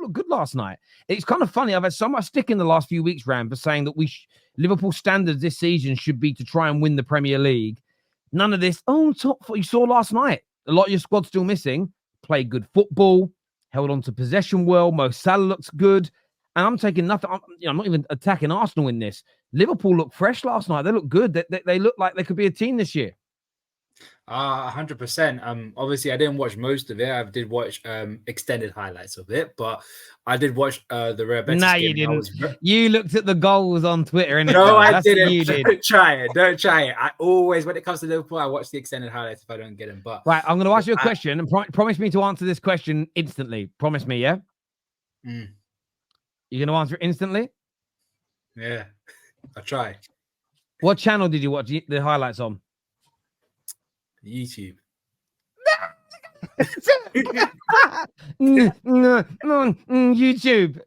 looked good last night. It's kind of funny. I've had so much stick in the last few weeks, Ram, for saying that Liverpool standards this season should be to try and win the Premier League. None of this. Oh, top four. You saw last night. A lot of your squad still missing. Played good football. Held on to possession well. Mo Salah looks good. And I'm taking nothing. I'm not even attacking Arsenal in this. Liverpool looked fresh last night. They look good. They look like they could be a team this year. 100%. Obviously, I didn't watch most of it. I did watch extended highlights of it, but I did watch the Real Betis No, game. you didn't. You looked at the goals on Twitter, innit? No, I That's didn't. What you did. Don't try it. Don't try it. I always, when it comes to Liverpool, I watch the extended highlights if I don't get them. But right, I'm going to ask you a question, and promise me to answer this question instantly. Promise me, yeah? You're going to answer it instantly? Yeah, I'll try. What channel did you watch the highlights on? YouTube. YouTube. YouTube.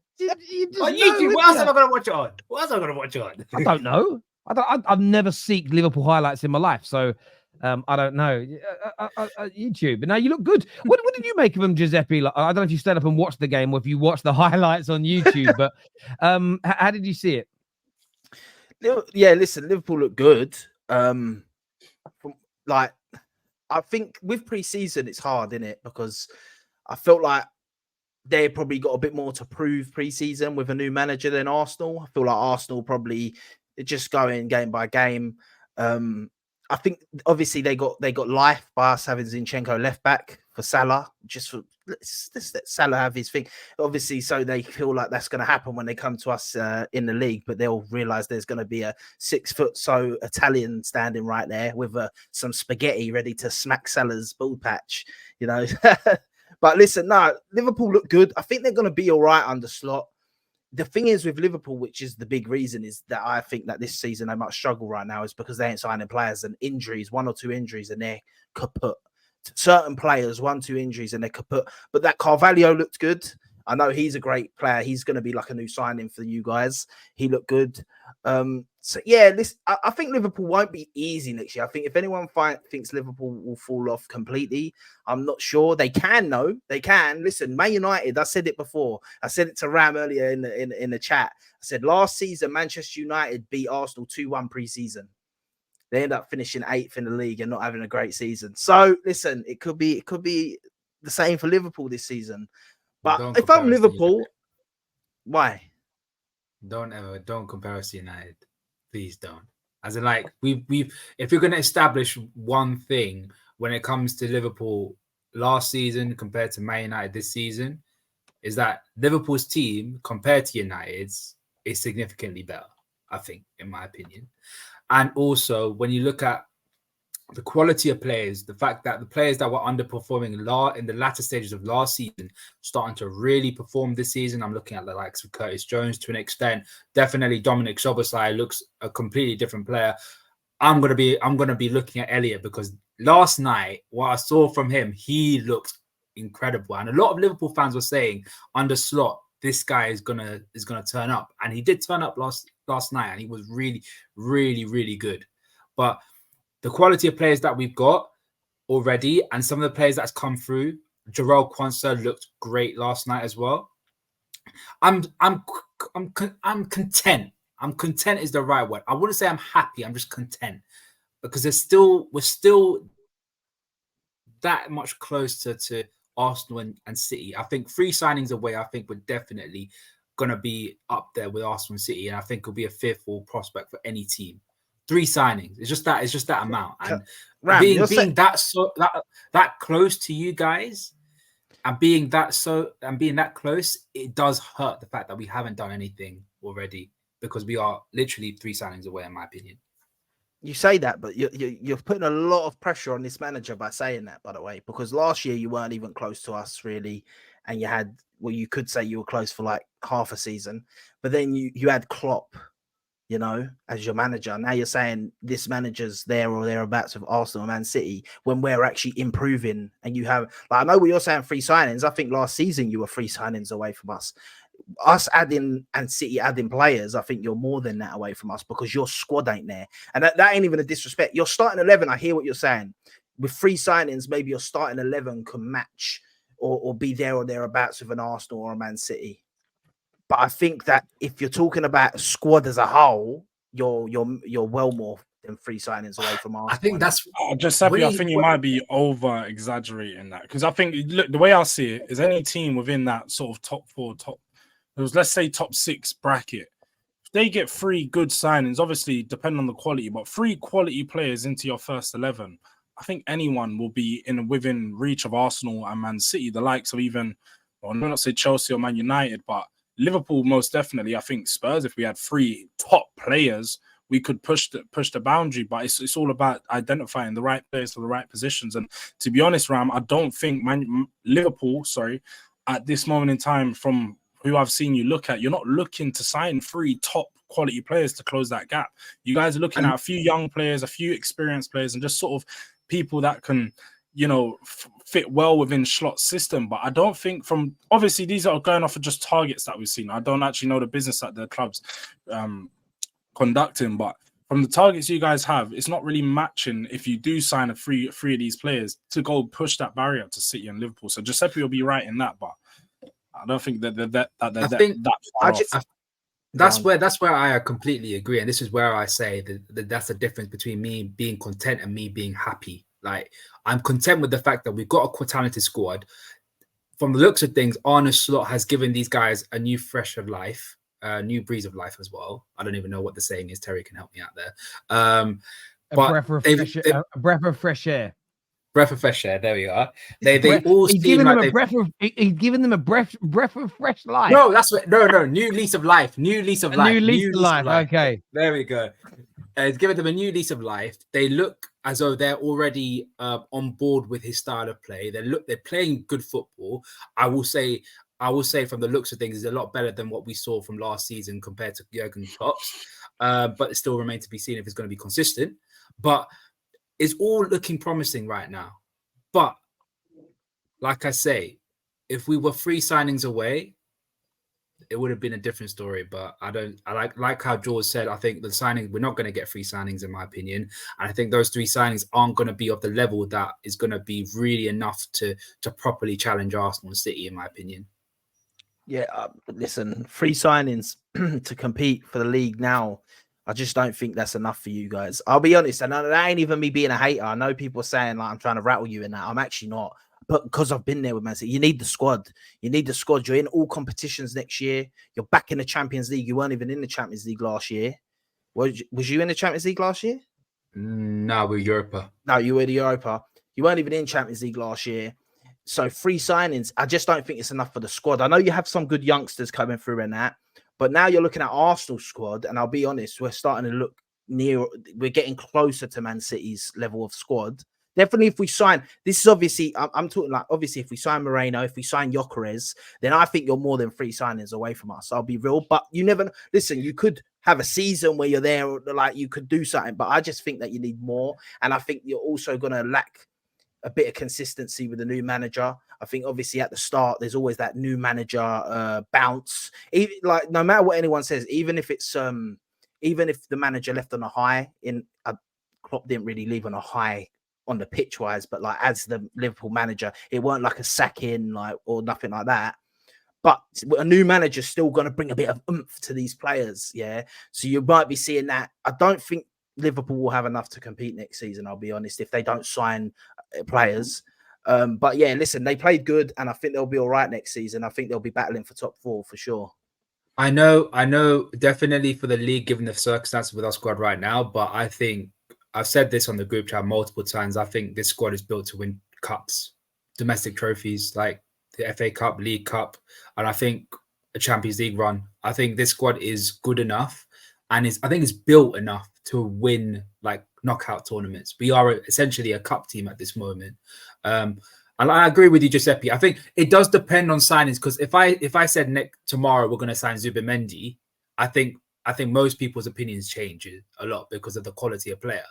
What else am I going to watch it on? What else am I going to watch it on? I don't know. I've never seeked Liverpool highlights in my life, so I don't know. YouTube. But now you look good. What did you make of him, Giuseppe? Like, I don't know if you stayed up and watched the game or if you watched the highlights on YouTube, but how did you see it? Yeah, listen, Liverpool look good. I think with pre-season, it's hard, isn't it? Because I felt like they probably got a bit more to prove pre-season with a new manager than Arsenal. I feel like Arsenal probably just going game by game. I think obviously they got life by us having Zinchenko left back for Salah. Let's let Salah have his thing. Obviously, so they feel like that's going to happen when they come to us in the league, but they'll realise there's going to be a 6 foot so Italian standing right there with some spaghetti ready to smack Salah's ball patch, you know. But listen, no, Liverpool look good. I think they're going to be all right under Slot. The thing is with Liverpool, which is the big reason, is that I think that this season they might struggle right now is because they ain't signing players and injuries, 1 or 2 injuries, and they're kaput. Certain players, 1, 2 injuries, and they're kaput. But that Carvalho looked good. I know he's a great player. He's going to be like a new signing for you guys. He looked good. So yeah, I think Liverpool won't be easy next year. I think if anyone thinks Liverpool will fall off completely, I'm not sure. They can, though. They can. Listen, Man United, I said it before. I said it to Ram earlier in the chat. I said last season, Manchester United beat Arsenal 2-1 pre-season. They end up finishing 8th in the league and not having a great season. So listen, it could be the same for Liverpool this season. But if I'm Liverpool, why? Don't compare us to United. Please don't. As in, like, we've if you're going to establish one thing when it comes to Liverpool last season compared to Man United this season, is that Liverpool's team compared to United's is significantly better, I think, in my opinion. And also, when you look at the quality of players, the fact that the players that were underperforming in the latter stages of last season starting to really perform this season. I'm looking at the likes of Curtis Jones to an extent. Definitely Dominic Szoboszlai looks a completely different player. I'm gonna be looking at Elliott because last night, what I saw from him, he looked incredible. And a lot of Liverpool fans were saying under Slot, this guy is gonna turn up, and he did turn up last night, and he was really, really, really good. But the quality of players that we've got already, and some of the players that's come through, Jarrell Quansah looked great last night as well. I'm content. I'm content is the right word. I wouldn't say I'm happy. I'm just content because we're still that much closer to Arsenal and City. I think 3 signings away. I think we're definitely gonna be up there with Arsenal and City, and I think it'll be a fearful prospect for any team. 3 signings. It's just that amount. And Ram, being that close to you guys and being that close, it does hurt the fact that we haven't done anything already because we are literally 3 signings away, in my opinion. You say that, but you're putting a lot of pressure on this manager by saying that, by the way, because last year you weren't even close to us really, and you had, well, you could say you were close for like half a season, but then you had Klopp, you know, as your manager. Now you're saying this manager's there or thereabouts with Arsenal and Man City when we're actually improving. And you have, like, I know what you're saying, 3 signings. I think last season you were 3 signings away from us. Us adding and City adding players, I think you're more than that away from us because your squad ain't there. And that ain't even a disrespect. Your starting 11, I hear what you're saying. With 3 signings, maybe your starting 11 can match or be there or thereabouts with an Arsenal or a Man City. But I think that if you're talking about squad as a whole, you're well more than 3 signings away from Arsenal. I think that's Giuseppe. I think you might be over exaggerating that, because I think, look, the way I see it is any team within that sort of top 4, let's say top 6 bracket, if they get 3 good signings, obviously depending on the quality, but 3 quality players into your first 11, I think anyone will be within reach of Arsenal and Man City, the likes of even, well, I'm not say Chelsea or Man United, but Liverpool most definitely. I think Spurs, if we had 3 top players, we could push the boundary. But it's all about identifying the right players for the right positions. And to be honest, Ram, I don't think Liverpool, at this moment in time, from who I've seen you look at, you're not looking to sign 3 top quality players to close that gap. You guys are looking at a few young players, a few experienced players, and just sort of people that can, fit well within Schlott's system. But I don't think obviously these are going off of just targets that we've seen. I don't actually know the business that the club's conducting, but from the targets you guys have, it's not really matching if you do sign a three of these players to go push that barrier to City and Liverpool. So Giuseppe will be right in that, but I don't think that that far off. That's where I completely agree, and this is where I say that that's the difference between me being content and me being happy. Like, I'm content with the fact that we've got a talented squad. From the looks of things, Arne Slot has given these guys a new fresh of life, a new breeze of life as well. I don't even know what the saying is. Terry can help me out there. A breath of fresh air. Breath of fresh air. There we are. They all seem like he's giving them a breath of fresh life. No, that's what. No. New lease of life. New lease of life. New lease of life. Okay. There we go. It's given them a new lease of life. They look as though they're already on board with his style of play. They're playing good football. I will say from the looks of things, is a lot better than what we saw from last season compared to Jurgen Klopp's. But it still remains to be seen if it's going to be consistent. But it's all looking promising right now. But like I say, if we were 3 signings away, it would have been a different story. But I like how George said, I think the signing, we're not going to get 3 signings in my opinion. And I think those 3 signings aren't going to be of the level that is going to be really enough to properly challenge Arsenal and City, in my opinion. Yeah, listen, 3 signings to compete for the league now, I just don't think that's enough for you guys. I'll be honest, and that ain't even me being a hater. I know people are saying like I'm trying to rattle you in that. I'm actually not. But because I've been there with Man City, you need the squad. You need the squad. You're in all competitions next year. You're back in the Champions League. You weren't even in the Champions League last year. Was you in the Champions League last year? No, we're Europa. No, you were the Europa. You weren't even in Champions League last year. So 3 signings, I just don't think it's enough for the squad. I know you have some good youngsters coming through in that, but now you're looking at Arsenal's squad, and I'll be honest, we're starting to look we're getting closer to Man City's level of squad. Definitely, if we sign, this is obviously, I'm talking like, obviously, if we sign Moreno, if we sign Gyökeres, then I think you're more than 3 signings away from us. I'll be real, but you never, listen, you could have a season where you're there, like you could do something, but I just think that you need more. And I think you're also going to lack a bit of consistency with the new manager. I think obviously at the start, there's always that new manager bounce. Even, like, no matter what anyone says, even if it's, even if the manager left on a high, Klopp didn't really leave on a high on the pitch wise, but like as the Liverpool manager, it weren't like a sack-in, like, or nothing like that. But a new manager's still going to bring a bit of oomph to these players, yeah. So you might be seeing that. I don't think Liverpool will have enough to compete next season, I'll be honest, if they don't sign players. But yeah, listen, they played good, and I think they'll be all right next season. I think they'll be battling for top 4 for sure. I know, definitely for the league, given the circumstances with our squad right now. But I think I've said this on the group chat multiple times. I think this squad is built to win cups, domestic trophies like the FA Cup, League Cup, and I think a Champions League run. I think this squad is good enough, and I think it's built enough to win like knockout tournaments. We are essentially a cup team at this moment. And I agree with you, Giuseppe. I think it does depend on signings, because if I said tomorrow we're going to sign Zubimendi, I think most people's opinions change a lot because of the quality of player.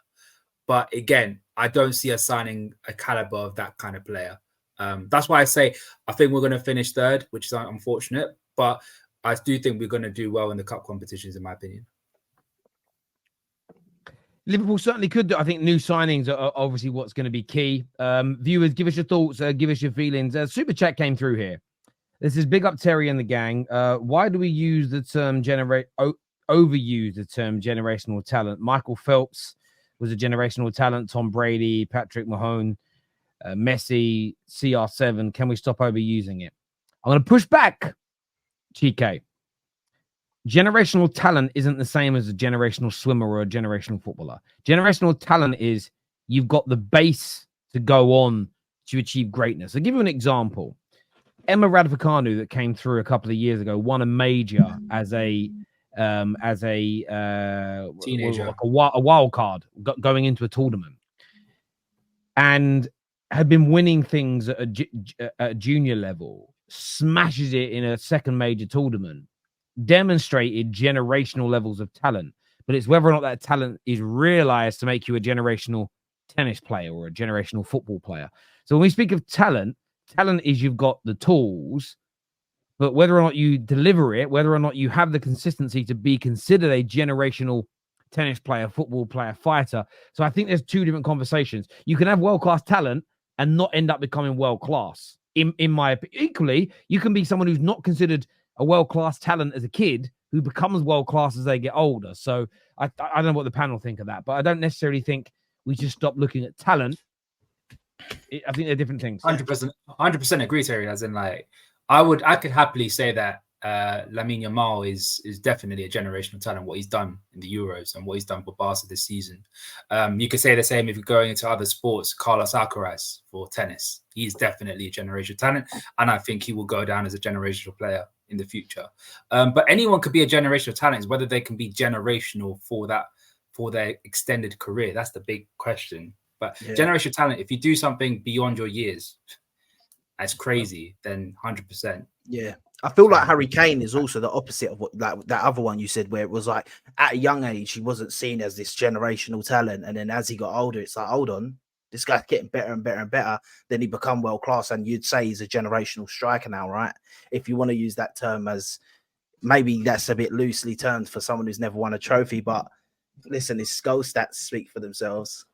But again, I don't see us signing a caliber of that kind of player. That's why I say I think we're going to finish 3rd, which is unfortunate. But I do think we're going to do well in the cup competitions, in my opinion. Liverpool certainly could do. I think new signings are obviously what's going to be key. Viewers, give us your thoughts. Give us your feelings. Super chat came through here. This is big up Terry and the gang. Why do we use the term overuse the term generational talent? Michael Phelps was a generational talent. Tom Brady, Patrick Mahone, Messi, CR7. Can we stop overusing it? I'm going to push back, TK. Generational talent isn't the same as a generational swimmer or a generational footballer. Generational talent is you've got the base to go on to achieve greatness. I'll give you an example. Emma Raducanu, that came through a couple of years ago, won a major as a teenager, like a wild card going into a tournament, and had been winning things at a junior level. Smashes it in a second major tournament. Demonstrated generational levels of talent, but it's whether or not that talent is realized to make you a generational tennis player or a generational football player. So when we speak of talent is you've got the tools, but whether or not you deliver it, whether or not you have the consistency to be considered a generational tennis player, football player, fighter. So I think there's two different conversations. You can have world-class talent and not end up becoming world-class. In my opinion, equally, you can be someone who's not considered a world-class talent as a kid who becomes world-class as they get older. So I don't know what the panel think of that, but I don't necessarily think we should stop looking at talent. I think they're different things. 100% agree, Terry. As in, like, I could happily say that Lamine Yamal is definitely a generational talent. What he's done in the Euros and what he's done for Barca this season. You could say the same if you're going into other sports. Carlos Alcaraz for tennis, he's definitely a generational talent, and I think he will go down as a generational player in the future. But anyone could be a generational talent. Whether they can be generational for their extended career, that's the big question. But generational talent, if you do something beyond your years, that's crazy, then 100%. Yeah. I feel like Harry Kane is also the opposite of what that other one you said, where it was like at a young age, he wasn't seen as this generational talent. And then as he got older, it's like, hold on, this guy's getting better and better and better. Then he become world class. And you'd say he's a generational striker now, right? If you want to use that term, as maybe that's a bit loosely termed for someone who's never won a trophy. But listen, his goal stats speak for themselves.